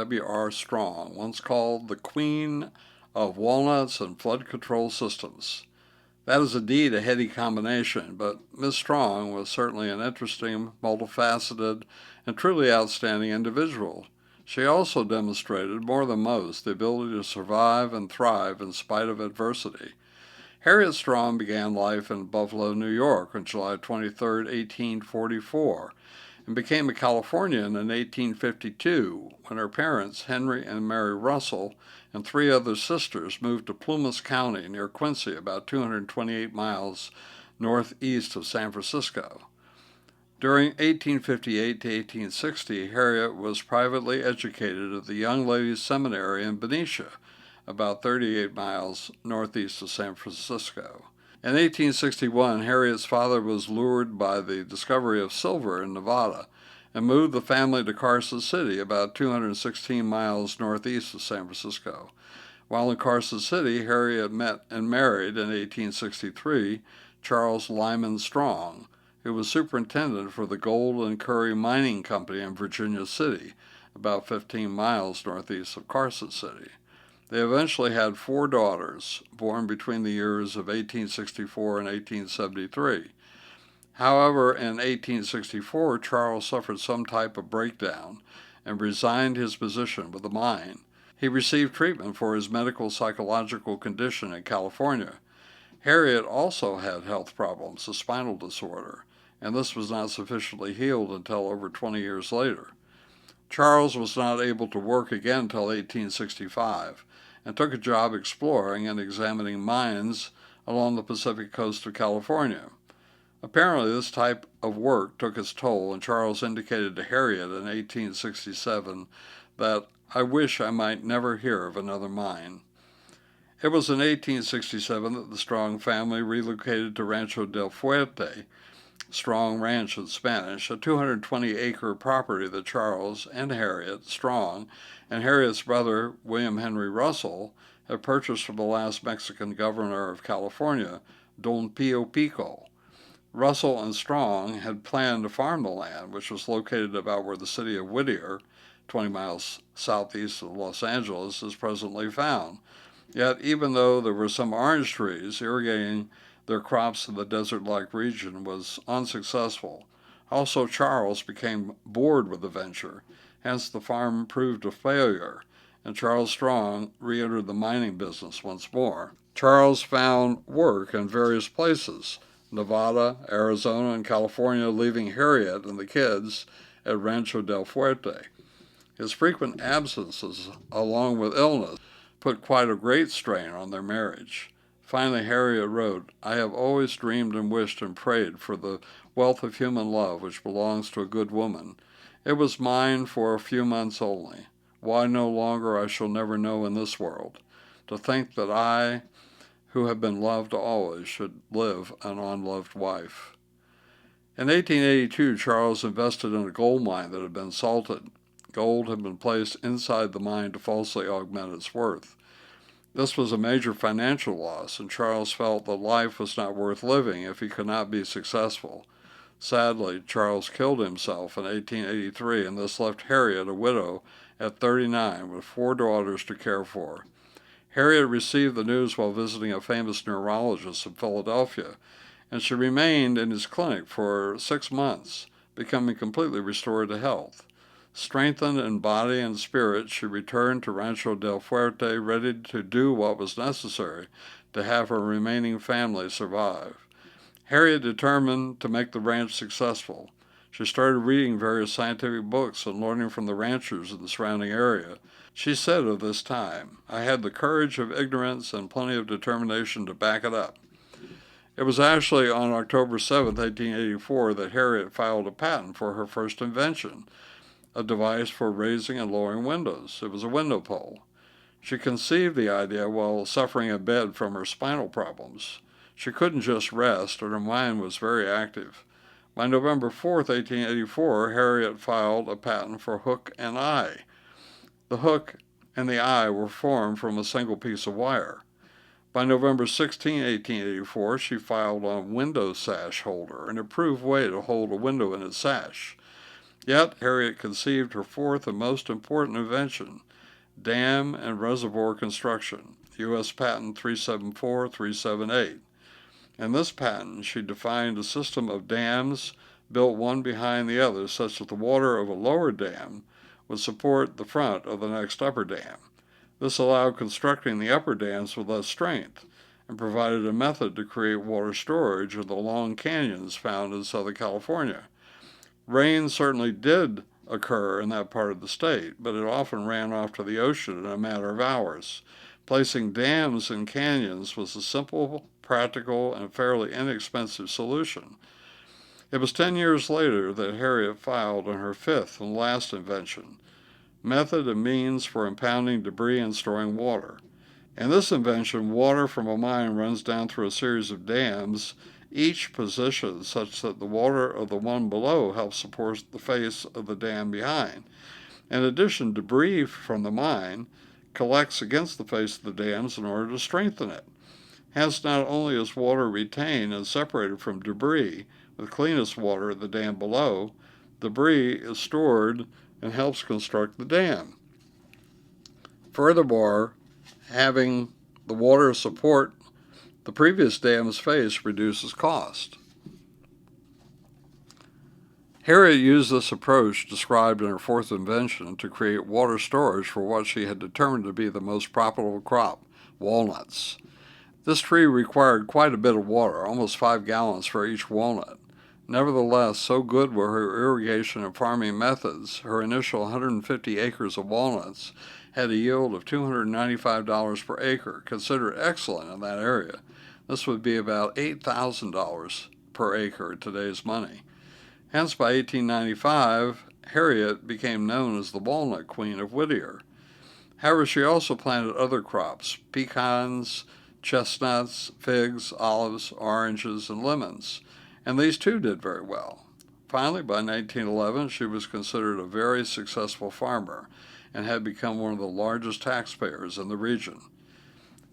W.R. Strong, once called the Queen of Walnuts and Flood Control Systems. That is indeed a heady combination, but Miss Strong was certainly an interesting, multifaceted, and truly outstanding individual. She also demonstrated, more than most, the ability to survive and thrive in spite of adversity. Harriet Strong began life in Buffalo, New York on July 23, 1844, and became a Californian in 1852 when her parents, Henry and Mary Russell, and three other sisters moved to Plumas County near Quincy, about 228 miles northeast of San Francisco. During 1858 to 1860, Harriet was privately educated at the Young Ladies' Seminary in Benicia, about 38 miles northeast of San Francisco. In 1861, Harriet's father was lured by the discovery of silver in Nevada and moved the family to Carson City, about 216 miles northeast of San Francisco. While in Carson City, Harriet met and married in 1863 Charles Lyman Strong, who was superintendent for the Gold and Curry Mining Company in Virginia City, about 15 miles northeast of Carson City. They eventually had 4 daughters, born between the years of 1864 and 1873. However, in 1864, Charles suffered some type of breakdown and resigned his position with the mine. He received treatment for his medical psychological condition in California. Harriet also had health problems, a spinal disorder, and this was not sufficiently healed until over 20 years later. Charles was not able to work again until 1865 and took a job exploring and examining mines along the Pacific coast of California. Apparently, this type of work took its toll, and Charles indicated to Harriet in 1867 that I wish I might never hear of another mine. It was in 1867 that the Strong family relocated to Rancho del Fuerte, Strong Ranch in Spanish, a 220-acre property that Charles and Harriet Strong and Harriet's brother, William Henry Russell, had purchased from the last Mexican governor of California, Don Pio Pico. Russell and Strong had planned to farm the land, which was located about where the city of Whittier, 20 miles southeast of Los Angeles, is presently found. Yet, even though there were some orange trees, irrigating their crops in the desert-like region was unsuccessful. Also, Charles became bored with the venture, hence the farm proved a failure, and Charles Strong re-entered the mining business once more. Charles found work in various places, Nevada, Arizona, and California, leaving Harriet and the kids at Rancho del Fuerte. His frequent absences, along with illness, put quite a great strain on their marriage. Finally, Harriet wrote, I have always dreamed and wished and prayed for the wealth of human love which belongs to a good woman. It was mine for a few months only. Why no longer I shall never know in this world. To think that I, who have been loved always, should live an unloved wife. In 1882, Charles invested in a gold mine that had been salted. Gold had been placed inside the mine to falsely augment its worth. This was a major financial loss, and Charles felt that life was not worth living if he could not be successful. Sadly, Charles killed himself in 1883, and this left Harriet a widow at 39 with 4 daughters to care for. Harriet received the news while visiting a famous neurologist in Philadelphia, and she remained in his clinic for 6 months, becoming completely restored to health. Strengthened in body and spirit, she returned to Rancho del Fuerte, ready to do what was necessary to have her remaining family survive. Harriet determined to make the ranch successful. She started reading various scientific books and learning from the ranchers in the surrounding area. She said of this time, I had the courage of ignorance and plenty of determination to back it up. It was actually on October 7, 1884, that Harriet filed a patent for her first invention, a device for raising and lowering windows. It was a window pole. She conceived the idea while suffering in bed from her spinal problems. She couldn't just rest, and her mind was very active. By November 4, 1884, Harriet filed a patent for hook and eye. The hook and the eye were formed from a single piece of wire. By November 16, 1884, she filed a window sash holder, an improved way to hold a window in its sash. Yet Harriet conceived her fourth and most important invention, dam and reservoir construction, U.S. Patent 374378. In this patent, she defined a system of dams built one behind the other such that the water of a lower dam would support the front of the next upper dam. This allowed constructing the upper dams with less strength and provided a method to create water storage in the long canyons found in Southern California. Rain certainly did occur in that part of the state, but it often ran off to the ocean in a matter of hours. Placing dams in canyons was a simple, practical, and fairly inexpensive solution. It was 10 years later that Harriet filed on her fifth and last invention, method and means for impounding debris and storing water. In this invention, water from a mine runs down through a series of dams, each positioned such that the water of the one below helps support the face of the dam behind. In addition, debris from the mine collects against the face of the dams in order to strengthen it. Hence, not only is water retained and separated from debris with cleanest water at the dam below, debris is stored and helps construct the dam. Furthermore, having the water support the previous dam's face reduces cost. Harriet used this approach described in her fourth invention to create water storage for what she had determined to be the most profitable crop, walnuts. This tree required quite a bit of water, almost 5 gallons for each walnut. Nevertheless, so good were her irrigation and farming methods, her initial 150 acres of walnuts had a yield of $295 per acre, considered excellent in that area. This would be about $8,000 per acre in today's money. Hence, by 1895, Harriet became known as the Walnut Queen of Whittier. However, she also planted other crops, pecans, chestnuts, figs, olives, oranges, and lemons, and these too did very well. Finally, by 1911, she was considered a very successful farmer and had become one of the largest taxpayers in the region.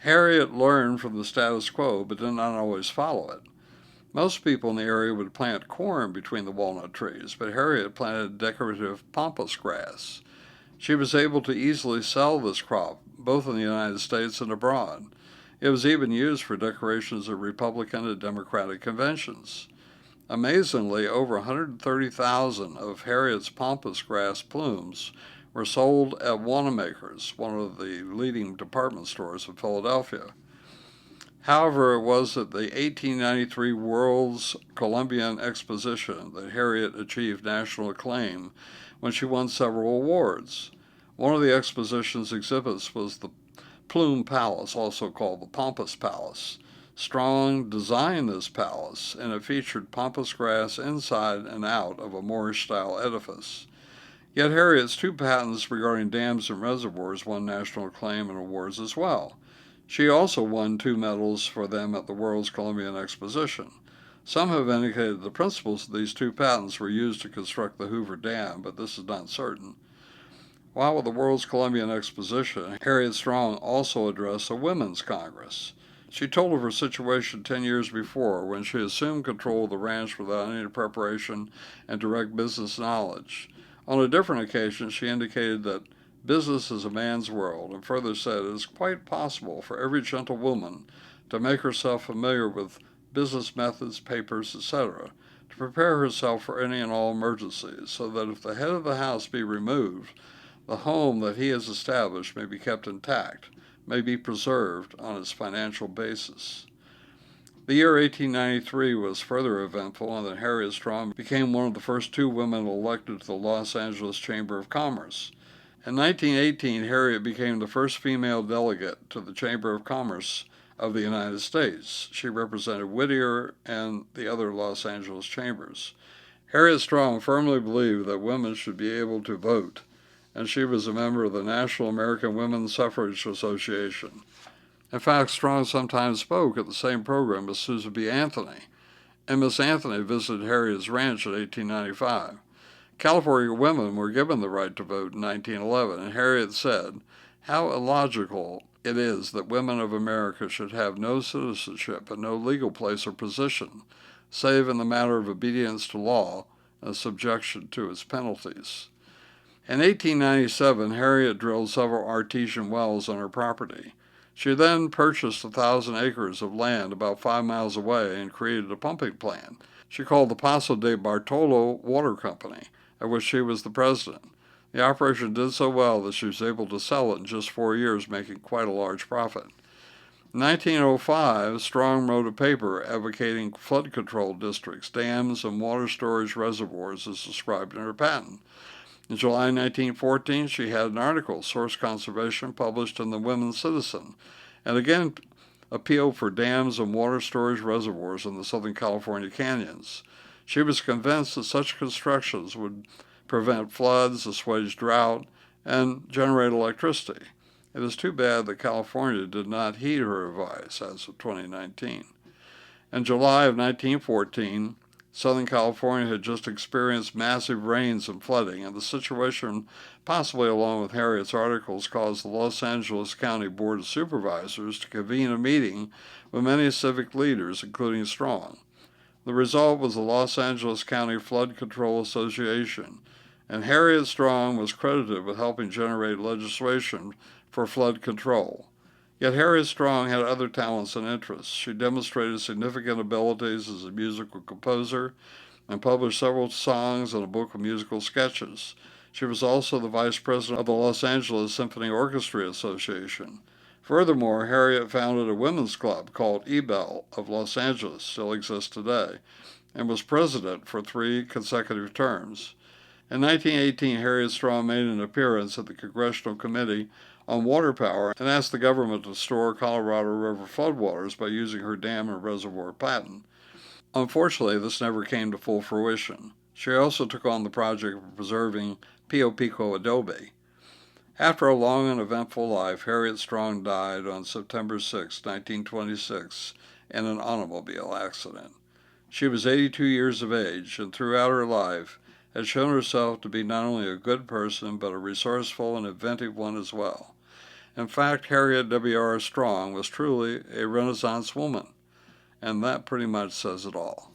Harriet learned from the status quo but did not always follow it. Most people in the area would plant corn between the walnut trees, but Harriet planted decorative pampas grass. She was able to easily sell this crop, both in the United States and abroad. It was even used for decorations at Republican and Democratic conventions. Amazingly, over 130,000 of Harriet's pampas grass plumes were sold at Wanamaker's, one of the leading department stores of Philadelphia. However, it was at the 1893 World's Columbian Exposition that Harriet achieved national acclaim when she won several awards. One of the exposition's exhibits was the Plume Palace, also called the Pampas Palace. Strong designed this palace, and it featured pampas grass inside and out of a Moorish-style edifice. Yet Harriet's 2 patents regarding dams and reservoirs won national acclaim and awards as well. She also won 2 medals for them at the World's Columbian Exposition. Some have indicated the principles of these 2 patents were used to construct the Hoover Dam, but this is not certain. While at the World's Columbian Exposition, Harriet Strong also addressed a women's congress. She told of her situation 10 years before when she assumed control of the ranch without any preparation and direct business knowledge. On a different occasion, she indicated that business is a man's world, and further said it is quite possible for every gentlewoman to make herself familiar with business methods, papers, etc., to prepare herself for any and all emergencies, so that if the head of the house be removed, the home that he has established may be kept intact, may be preserved on its financial basis. The year 1893 was further eventful in that Harriet Strong became one of the first 2 women elected to the Los Angeles Chamber of Commerce. In 1918, Harriet became the first female delegate to the Chamber of Commerce of the United States. She represented Whittier and the other Los Angeles chambers. Harriet Strong firmly believed that women should be able to vote, and she was a member of the National American Women's Suffrage Association. In fact, Strong sometimes spoke at the same program as Susan B. Anthony, and Miss Anthony visited Harriet's ranch in 1895. California women were given the right to vote in 1911, and Harriet said, "How illogical it is that women of America should have no citizenship and no legal place or position, save in the matter of obedience to law subjection to its penalties. In 1897, Harriet drilled several artesian wells on her property. She then purchased 1,000 acres of land about 5 miles away and created a pumping plant she called the Paso de Bartolo Water Company, of which she was the president. The operation did so well that she was able to sell it in just 4 years, making quite a large profit. In 1905, Strong wrote a paper advocating flood control districts, dams, and water storage reservoirs as described in her patent. In July 1914, she had an article, Source Conservation, published in the Women's Citizen, and again appealed for dams and water storage reservoirs in the Southern California canyons. She was convinced that such constructions would prevent floods, assuage drought, and generate electricity. It is too bad that California did not heed her advice as of 2019. In July of 1914, Southern California had just experienced massive rains and flooding, and the situation, possibly along with Harriet's articles, caused the Los Angeles County Board of Supervisors to convene a meeting with many civic leaders, including Strong. The result was the Los Angeles County Flood Control Association, and Harriet Strong was credited with helping generate legislation for flood control. Yet Harriet Strong had other talents and interests. She demonstrated significant abilities as a musical composer and published several songs and a book of musical sketches. She was also the vice president of the Los Angeles Symphony Orchestra Association. Furthermore, Harriet founded a women's club called Ebell of Los Angeles, still exists today, and was president for 3 consecutive terms. In 1918, Harriet Strong made an appearance at the Congressional Committee on Water Power and asked the government to store Colorado River floodwaters by using her dam and reservoir patent. Unfortunately, this never came to full fruition. She also took on the project of preserving Pio Pico adobe. After a long and eventful life, Harriet Strong died on September 6, 1926, in an automobile accident. She was 82 years of age, and throughout her life had shown herself to be not only a good person, but a resourceful and inventive one as well. In fact, Harriet W.R. Strong was truly a Renaissance woman, and that pretty much says it all.